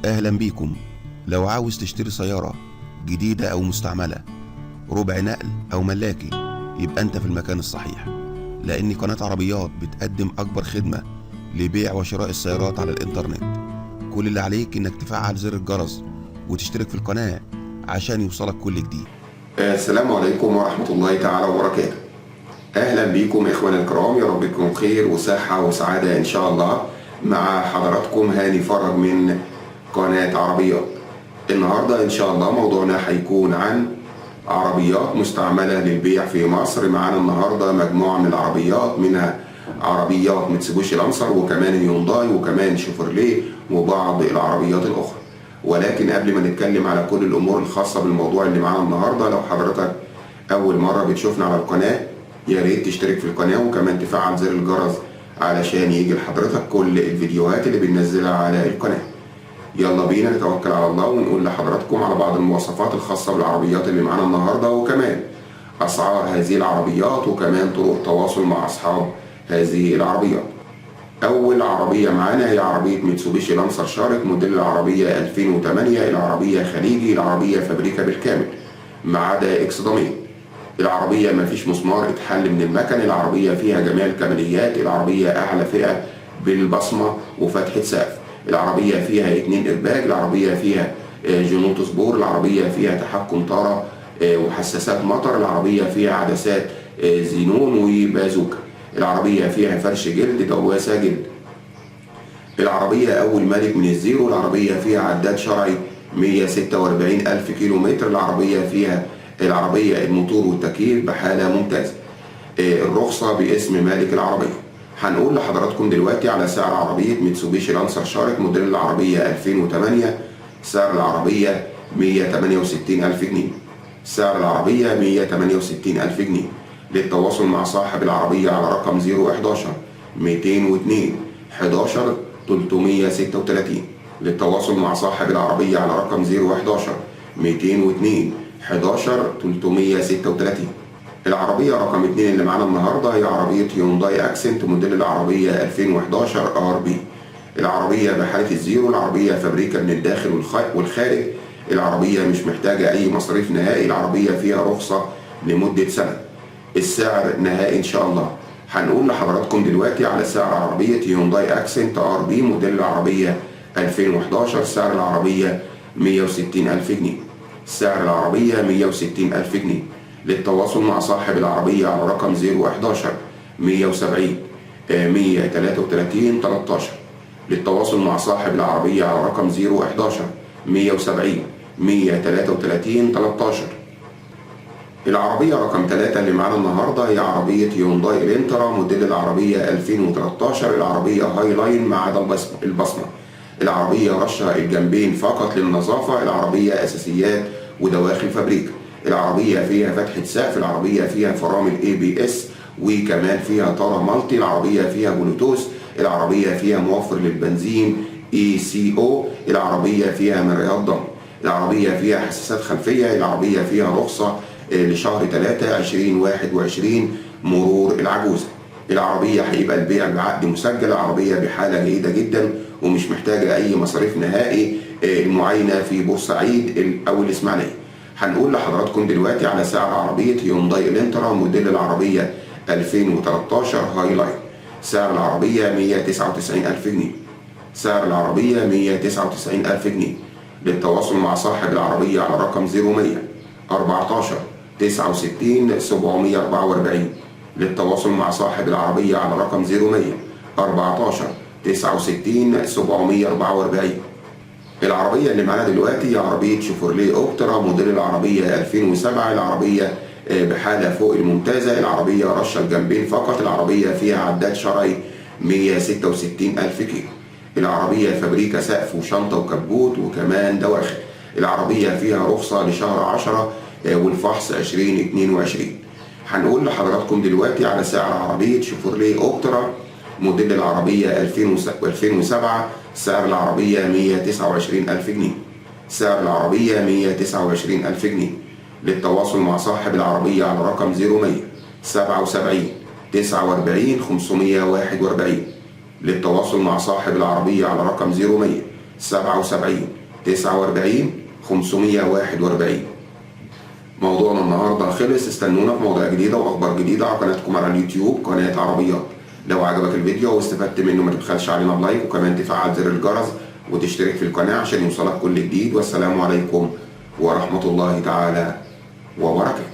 أهلا بيكم. لو عاوز تشتري سيارة جديدة أو مستعملة، ربع نقل أو ملاكي، يبقى أنت في المكان الصحيح، لأن قناة عربيات بتقدم أكبر خدمة لبيع وشراء السيارات على الإنترنت. كل اللي عليك إنك تفعل زر الجرس وتشترك في القناة عشان يوصلك كل جديد. السلام عليكم ورحمة الله تعالى وبركاته. أهلا بكم إخواني الكرام، يا رب تكونوا بخير وصحة وسعادة إن شاء الله. مع حضراتكم هاني فرج من قناة عربيات. النهاردة إن شاء الله موضوعنا هيكون عن عربيات مستعملة للبيع في مصر. معانا النهاردة مجموعة من العربيات، منها عربيات ميتسوبيشي لانسر وكمان هيونداي وكمان شيفروليه وبعض العربيات الأخرى. ولكن قبل ما نتكلم على كل الأمور الخاصة بالموضوع اللي معانا النهاردة، لو حضرتك أول مرة بتشوفنا على القناة يا ريت تشترك في القناة وكمان تفعل زر الجرس علشان يجي لحضرتك كل الفيديوهات اللي بننزلها على القناة. يلا بينا نتوكل على الله ونقول لحضراتكم على بعض المواصفات الخاصة بالعربيات اللي معانا النهاردة، وكمان أسعار هذه العربيات وكمان طرق التواصل مع أصحاب هذه العربيات. أول عربية معانا هي عربية ميتسوبيشي لانسر شارك موديل العربية 2008. العربية خليجي، العربية فابريكا بالكامل ما عدا اكس ضمير. العربية ما فيش مسمار اتحل من المكن، العربية فيها جميع الكماليات، العربية أعلى فئة بالبصمة وفتحة سقف، العربية فيها 2 إرباج، العربية فيها جنوط سبور، العربية فيها تحكم طارة وحساسات مطر، العربية فيها عدسات زينون وبازوكا، العربية فيها فرش جلد دواسة جلد، العربية أول مالك من الزيرو، العربية فيها عداد شرعي 146,000 كيلومتر، العربية الموتور والتكييف بحالة ممتازة، الرخصة باسم مالك العربية. هنقول لحضراتكم دلوقتي على سعر عربية ميتسوبيشي لانسر شارك موديل العربية 2008. سعر العربية 168,000 جنيه. سعر العربية 168,000 جنيه. للتواصل مع صاحب العربية على رقم 011 202 11 336. للتواصل مع صاحب العربية على رقم 011 202 11 336. العربية رقم 2 اللي معانا النهاردة هي عربية هيونداي اكسنت موديل العربية 2011 ار بي. العربية بحالة الزيرو، العربية فابريكا من الداخل والخارج، العربية مش محتاجة أي مصاريف نهائي، العربية فيها رخصة لمدة سنة. السعر نهائي إن شاء الله. هنقول لحضراتكم دلوقتي على سعر عربية هيونداي اكسنت ار بي موديل العربية 2011. سعر العربية 160,000 جنيه. سعر العربية 160,000 جنيه. للتواصل مع صاحب العربية على رقم 011 170 133 13. للتواصل مع صاحب العربية على رقم 011 170 133 13. العربية رقم 3 اللي معانا النهاردة هي عربية هيونداي الانترا موديل العربية 2013. العربية هاي لاين ما عدا البصمة. العربية رشة الجنبين فقط للنظافة، العربية أساسيات ودواخل فابريكا، العربية فيها فتحة سقف، العربية فيها فرامل ABS وكمان فيها طارة مالتي، العربية فيها بلوتوث، العربية فيها موفر للبنزين ECO، العربية فيها مرايات ضم، العربية فيها حساسات خلفية، العربية فيها رخصة لشهر 3 2021 مرور العجوزة. العربية هيبقى البيع بعقد مسجل، العربية بحالة جيدة جدا ومش محتاجة أي مصاريف نهائي. المعاينة في بورسعيد أو الإسماعيلية. هنقول لحضراتكم دلوقتي على سعر عربية هيونداي الانترا موديل العربية 2013 هاي لاين. سعر العربية 199,000 جنيه. سعر العربية 199,000 جنيه. للتواصل مع صاحب العربية على رقم 0100 14 69 744. للتواصل مع صاحب العربية على رقم 0100 14 69 744. العربية اللي معانا دلوقتي هي عربية شيفروليه اوبترا موديل العربية 2007. العربية بحالة فوق الممتازة، العربية رشة الجنبين فقط، العربية فيها عداد شرعي 166,000 كيلو، العربية فابريكا سقف وشنطة وكبوت وكمان دواخل، العربية فيها رخصة لشهر 10 والفحص 2022. هنقول لحضراتكم دلوقتي على سعر عربية شيفروليه اوبترا موديل العربية 2007. سعر العربية 129,000 جنيه. سعر العربية 129,000 جنيه. للتواصل مع صاحب العربية على رقم 0100 77 49 541. للتواصل مع صاحب العربية على رقم 0100 77 49 541. موضوعنا النهارده خلص. استنونا في مواضيع جديده واخبار جديده على قناتكم على اليوتيوب قناه عربيات. لو عجبك الفيديو واستفدت منه ما تبخلش علينا بلايك، وكمان تفعل زر الجرس وتشترك في القناه عشان يوصلك كل جديد. والسلام عليكم ورحمه الله تعالى وبركاته.